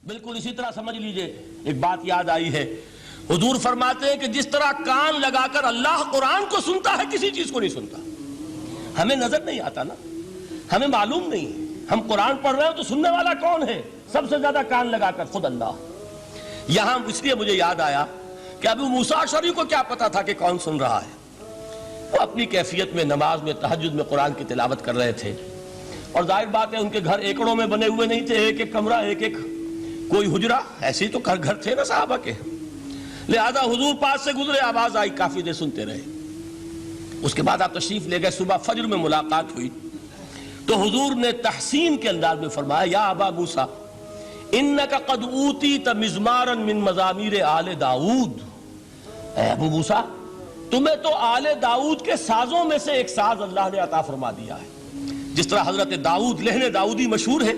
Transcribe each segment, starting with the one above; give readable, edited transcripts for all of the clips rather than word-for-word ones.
بالکل اسی طرح سمجھ لیجئے، ایک بات یاد آئی ہے، حضور فرماتے ہیں کہ جس طرح کان لگا کر اللہ قرآن کو سنتا ہے کسی چیز کو نہیں سنتا۔ ہمیں نظر نہیں آتا نا، ہمیں معلوم نہیں، ہم قرآن پڑھ رہے ہیں تو سننے والا کون ہے؟ سب سے زیادہ کان لگا کر خود اللہ۔ یہاں اس لیے مجھے یاد آیا کہ ابو موسیٰ اشعری کو کیا پتا تھا کہ کون سن رہا ہے؟ وہ اپنی کیفیت میں نماز میں تہجد میں قرآن کی تلاوت کر رہے تھے، اور ظاہر بات ہے ان کے گھر ایکڑوں میں بنے ہوئے نہیں تھے، ایک ایک کمرہ، ایک ایک کوئی حجرہ، ایسے ہی تو گھر تھے نا صحابہ کے، لہذا حضور پاس سے گزرے، آواز آئی، کافی دیر سنتے رہے۔ اس کے بعد آپ تشریف لے گئے، صبح فجر میں ملاقات ہوئی تو حضور نے تحسین کے انداز میں فرمایا، یا ابا موسیٰ انک قد اوتیت مزمارا من مزامیر آل داؤد، اے ابو موسیٰ تمہیں تو آل داؤد کے سازوں میں سے ایک ساز اللہ نے عطا فرما دیا ہے۔ جس طرح حضرت داؤد لہن داؤدی مشہور ہے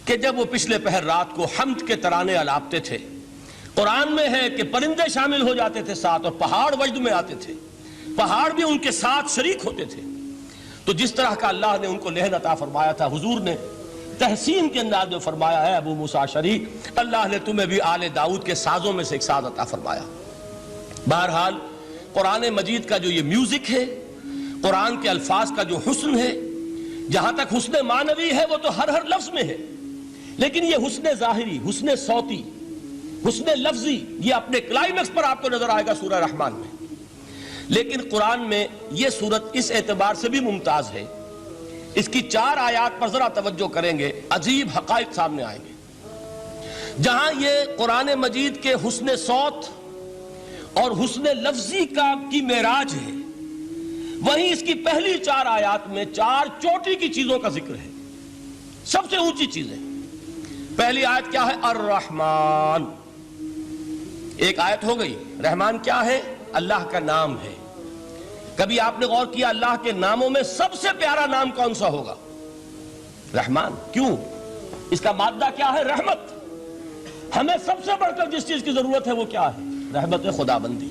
کہ جب وہ پچھلے پہر رات کو حمد کے ترانے الاپتے تھے، قرآن میں ہے کہ پرندے شامل ہو جاتے تھے ساتھ، اور پہاڑ وجد میں آتے تھے، پہاڑ بھی ان کے ساتھ شریک ہوتے تھے۔ تو جس طرح کا اللہ نے ان کو لہن عطا فرمایا تھا، حضور نے تحسین کے انداز میں فرمایا ہے ابو موسیٰ اشعری، اللہ نے تمہیں بھی آل داؤد کے سازوں میں سے ایک ساز عطا فرمایا۔ بہرحال قرآن مجید کا جو یہ میوزک ہے، قرآن کے الفاظ کا جو حسن ہے، جہاں تک حسن معنوی ہے وہ تو ہر لفظ میں ہے، لیکن یہ حسن ظاہری، حسن صوتی، حسن لفظی، یہ اپنے کلائمیکس پر آپ کو نظر آئے گا سورہ رحمان میں۔ لیکن قرآن میں یہ سورت اس اعتبار سے بھی ممتاز ہے، اس کی 4 آیات پر ذرا توجہ کریں گے، عجیب حقائق سامنے آئیں گے۔ جہاں یہ قرآن مجید کے حسن صوت اور حسن لفظی کی معراج ہے، وہیں اس کی پہلی 4 آیات میں 4 چوٹی کی چیزوں کا ذکر ہے، سب سے اونچی چیزیں۔ پہلی آیت کیا ہے؟ الرحمن، ایک آیت ہو گئی۔ رحمان کیا ہے؟ اللہ کا نام ہے۔ کبھی آپ نے غور کیا اللہ کے ناموں میں سب سے پیارا نام کون سا ہوگا؟ رحمان۔ کیوں؟ اس کا مادہ کیا ہے؟ رحمت۔ ہمیں سب سے بڑھ کر جس چیز کی ضرورت ہے وہ کیا ہے؟ رحمت خدا بندی۔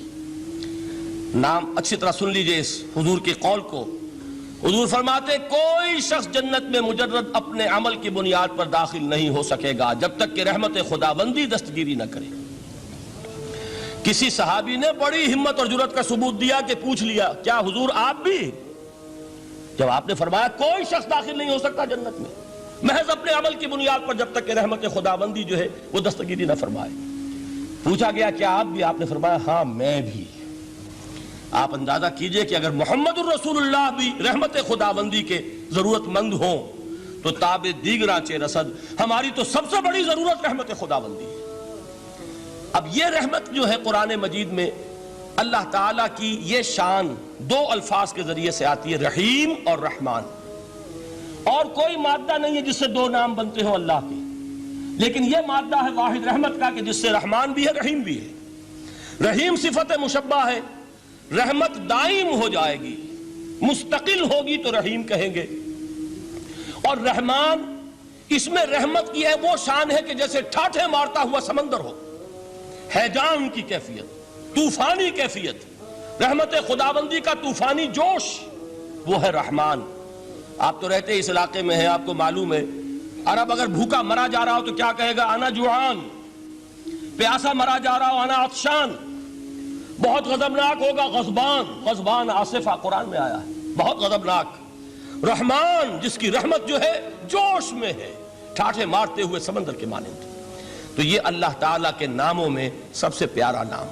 نام اچھی طرح سن لیجئے اس حضور کے قول کو۔ حضور فرماتے کوئی شخص جنت میں مجرد اپنے عمل کی بنیاد پر داخل نہیں ہو سکے گا جب تک کہ رحمت خدا بندی دستگیری نہ کرے۔ کسی صحابی نے بڑی ہمت اور جرأت کا ثبوت دیا کہ پوچھ لیا، کیا حضور آپ بھی؟ جب آپ نے فرمایا کوئی شخص داخل نہیں ہو سکتا جنت میں محض اپنے عمل کی بنیاد پر جب تک کہ رحمت خدا بندی جو ہے وہ دستگیری نہ فرمائے۔ پوچھا گیا کیا آپ بھی؟ آپ نے فرمایا ہاں میں بھی۔ آپ اندازہ کیجئے کہ اگر محمد الرسول اللہ بھی رحمت خدا بندی کے ضرورت مند ہوں تو تاب دیگراں چہ رسد، ہماری تو سب سے بڑی ضرورت رحمت خدا بندی ہے۔ اب یہ رحمت جو ہے قرآن مجید میں اللہ تعالیٰ کی یہ شان 2 الفاظ کے ذریعے سے آتی ہے، رحیم اور رحمان۔ اور کوئی مادہ نہیں ہے جس سے 2 نام بنتے ہوں اللہ کے، لیکن یہ مادہ ہے واحد رحمت کا کہ جس سے رحمان بھی ہے رحیم بھی ہے۔ رحیم صفت مشبہ ہے، رحمت دائم ہو جائے گی، مستقل ہوگی تو رحیم کہیں گے، اور رحمان اس میں رحمت کی ہے وہ شان ہے کہ جیسے ٹھاٹھے مارتا ہوا سمندر ہو، ہیجان کی کیفیت، طوفانی کیفیت، رحمت خداوندی کا طوفانی جوش، وہ ہے رحمان۔ آپ تو رہتے اس علاقے میں ہیں، آپ کو معلوم ہے عرب اگر بھوکا مرا جا رہا ہو تو کیا کہے گا؟ انا جوعان۔ پیاسا مرا جا رہا ہو انا عطشان۔ بہت غضبناک ہوگا غضبان، غضبان آصفہ قرآن میں آیا ہے، بہت غضبناک۔ رحمان جس کی رحمت جو ہے جوش میں ہے، ٹھاٹھے مارتے ہوئے سمندر کے مانند۔ تو یہ اللہ تعالیٰ کے ناموں میں سب سے پیارا نام۔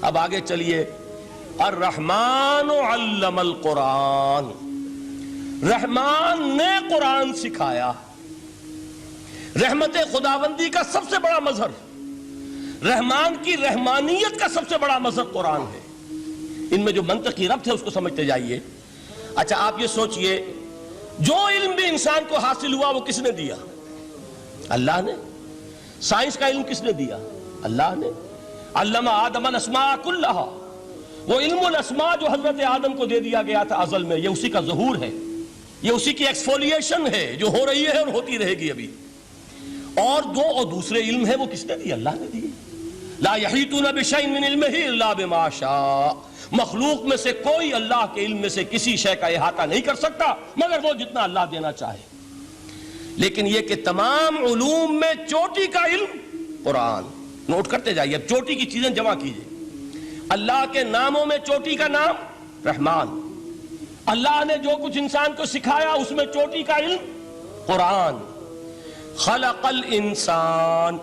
اب آگے چلیے، الرحمن علم القرآن، رحمان نے قرآن سکھایا۔ رحمت خداوندی کا سب سے بڑا مظہر، رحمان کی رحمانیت کا سب سے بڑا مظہر قرآن ہے۔ ان میں جو منطقی ربط ہے اس کو سمجھتے جائیے۔ اچھا آپ یہ سوچئے، جو علم بھی انسان کو حاصل ہوا وہ کس نے دیا؟ اللہ نے۔ سائنس کا علم کس نے دیا؟ اللہ نے۔ علم آدم الاسماء کلہا، وہ علم الاسماء جو حضرت آدم کو دے دیا گیا تھا ازل میں، یہ اسی کا ظہور ہے، یہ اسی کی ایکسفولیشن ہے جو ہو رہی ہے اور ہوتی رہے گی ابھی۔ اور دوسرے علم ہے وہ کس نے دی؟ اللہ نے دی۔ لا یحیطون بشیء من علمہ الا بما شاء، مخلوق میں سے کوئی اللہ کے علم میں سے کسی شے کا احاطہ نہیں کر سکتا مگر وہ جتنا اللہ دینا چاہے۔ لیکن یہ کہ تمام علوم میں چوٹی کا علم قرآن. نوٹ کرتے جائیے، اب چوٹی کی چیزیں جمع کیجئے. اللہ کے ناموں میں چوٹی کا نام رحمان. اللہ نے جو کچھ انسان کو سکھایا اس میں چوٹی کا علم قرآن. خلق الانسان،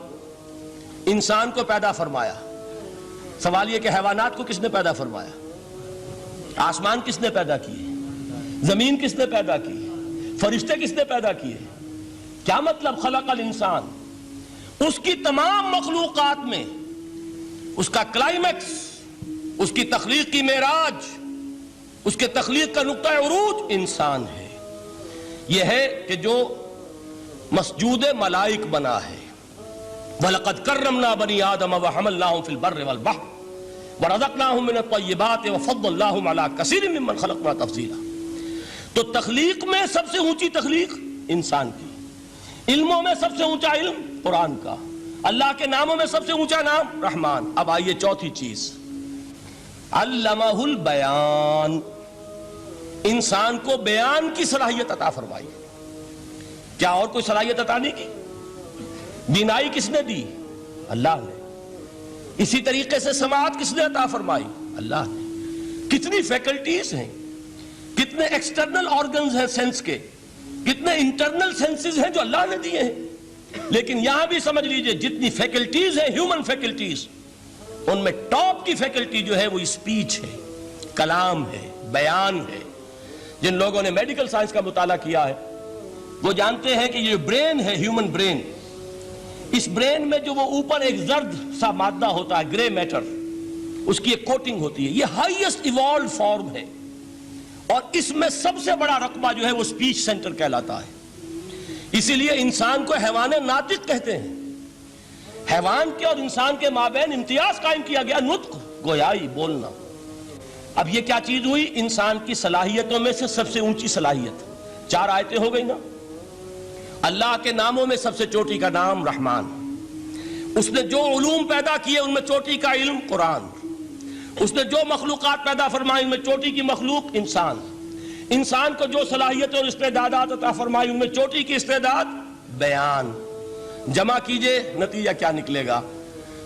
انسان کو پیدا فرمایا. سوال یہ کہ حیوانات کو کس نے پیدا فرمایا؟ آسمان کس نے پیدا کیے؟ زمین کس نے پیدا کی؟ فرشتے کس نے پیدا کیے؟ کیا مطلب خلق الانسان؟ اس کی تمام مخلوقات میں اس کا کلائمیکس، اس کی تخلیق کی معراج، اس کے تخلیق کا نقطہ عروج انسان ہے. یہ ہے کہ جو مسجود ملائک بنا ہے. وَلَقَدْ كَرَّمْنَا بَنِي آدَمَ وَحَمَلْنَاهُمْ فِي الْبَرِّ وَالْبَحْرِ وَرَزَقْنَاهُمْ مِنَ الطَّيِّبَاتِ وَفَضَّلْنَاهُمْ عَلَى كَثِيرٍ مِّمَّنْ خَلَقْنَا تَفْضِيلًا. تو تخلیق میں سب سے اونچی تخلیق انسان کی، علموں میں سب سے اونچا علم قرآن کا، اللہ کے ناموں میں سب سے اونچا نام رحمان. اب آئیے چوتھی چیز، علمہ البیان، انسان کو بیان کی صلاحیت عطا فرمائی. کیا اور کوئی صلاحیت عطا نہیں کی؟ بینائی کس نے دی؟ اللہ نے. اسی طریقے سے سماعت کس نے عطا فرمائی؟ اللہ نے. کتنی فیکلٹیز ہیں، کتنے ایکسٹرنل آرگنز ہیں سینس کے، کتنے انٹرنل سینسز ہیں جو اللہ نے دیے ہیں. لیکن یہاں بھی سمجھ لیجئے جتنی فیکلٹیز ہیں ہیومن فیکلٹیز، ان میں ٹاپ کی فیکلٹی جو ہے وہ اسپیچ ہے، کلام ہے، بیان ہے. جن لوگوں نے میڈیکل سائنس کا مطالعہ کیا ہے وہ جانتے ہیں کہ یہ برین ہے، ہیومن برین، اس برین میں جو وہ اوپر ایک زرد سا مادہ ہوتا ہے، گرے میٹر، اس کی ایک کوٹنگ ہوتی ہے. یہ ہائیسٹ ایوالوڈ فارم ہے اور اس میں سب سے بڑا رقبہ جو ہے وہ اسپیچ سینٹر کہلاتا ہے. اسی لیے انسان کو حیوان ناطق کہتے ہیں. حیوان کے اور انسان کے مابین امتیاز قائم کیا گیا، نطق، گویائی، بولنا. اب یہ کیا چیز ہوئی؟ انسان کی صلاحیتوں میں سے سب سے اونچی صلاحیت. 4 آیتیں ہو گئی نا. اللہ کے ناموں میں سب سے چوٹی کا نام رحمان. اس نے جو علوم پیدا کیے ان میں چوٹی کا علم قرآن. اس نے جو مخلوقات پیدا فرمائی ان میں چوٹی کی مخلوق انسان. انسان کو جو صلاحیت اور استعدادات عطا فرمائی ان میں چوٹی کی استعداد بیان. جمع کیجئے نتیجہ کیا نکلے گا؟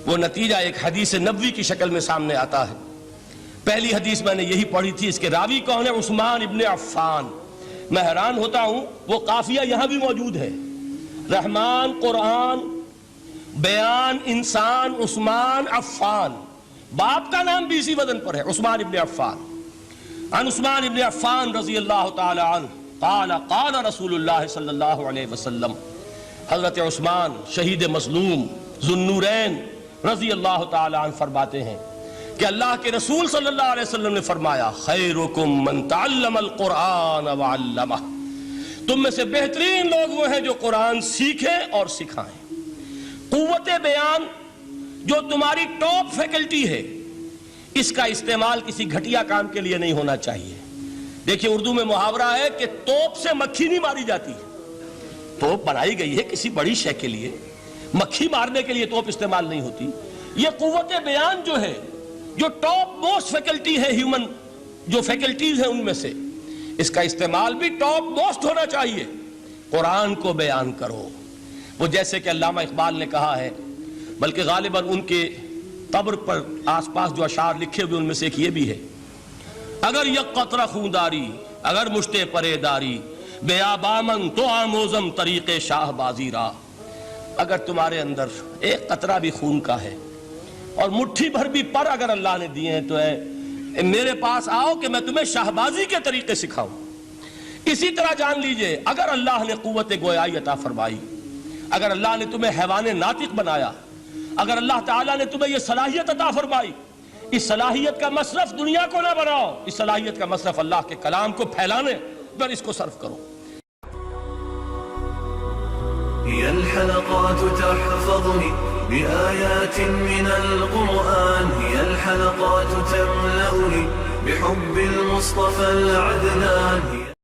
وہ نتیجہ ایک حدیث نبوی کی شکل میں سامنے آتا ہے. پہلی حدیث میں نے یہی پڑھی تھی، اس کے راوی کون ہے؟ عثمان ابن عفان. میں حیران ہوتا ہوں وہ قافیہ یہاں بھی موجود ہے، رحمان قرآن، بیان انسان، عثمان عفان. باپ کا نام بھی اسی وزن پر ہے، عثمان ابن عفان. عن عثمان ابن عفان رضی اللہ تعالی عنہ قال قال رسول اللہ صلی اللہ علیہ وسلم. حضرت عثمان شہید مظلوم ذو النورین رضی اللہ تعالی عنہ فرماتے ہیں کہ اللہ کے رسول صلی اللہ علیہ وسلم نے فرمایا خیرکم من تعلم القرآن وعلمہ. تم میں سے بہترین لوگ وہ ہیں جو قرآن سیکھیں اور سکھائیں. قوت بیان جو تمہاری ٹاپ فیکلٹی ہے، اس کا استعمال کسی گھٹیا کام کے لیے نہیں ہونا چاہیے. دیکھیں اردو میں محاورہ ہے کہ توپ سے مکھی نہیں ماری جاتی. توپ بنائی گئی ہے کسی بڑی شے کے لیے، مکھی مارنے کے لیے توپ استعمال نہیں ہوتی. یہ قوت بیان جو ہے، جو ٹاپ موسٹ فیکلٹی ہے ہیومن، جو فیکلٹیز ہیں ان میں سے، اس کا استعمال بھی ٹاپ موسٹ ہونا چاہیے. قرآن کو بیان کرو. وہ جیسے کہ علامہ اقبال نے کہا ہے، بلکہ غالباً ان کے قبر پر آس پاس جو اشعار لکھے ہوئے ان میں سے ایک یہ بھی ہے، اگر یک قطرہ خونداری، اگر مشتے پرے داری، بیابامن تو آموزم طریق شاہ بازی را. اگر تمہارے اندر ایک قطرہ بھی خون کا ہے اور مٹھی بھر بھی پر اگر اللہ نے دیے ہیں تو میرے پاس آؤ کہ میں تمہیں شاہبازی کے طریقے سکھاؤں. اسی طرح جان لیجئے اگر اللہ نے قوت گویائی عطا فرمائی، اگر اللہ نے تمہیں حیوان ناطق بنایا، اگر اللہ تعالیٰ نے تمہیں یہ صلاحیت عطا فرمائی، اس صلاحیت کا مصرف دنیا کو نہ بناؤ، اس صلاحیت کا مصرف اللہ کے کلام کو پھیلانے پر اس کو صرف کرو. هي الحلقات تحفظني بآيات من القرآن، هي الحلقات تملأني بحب المصطفى العدنان.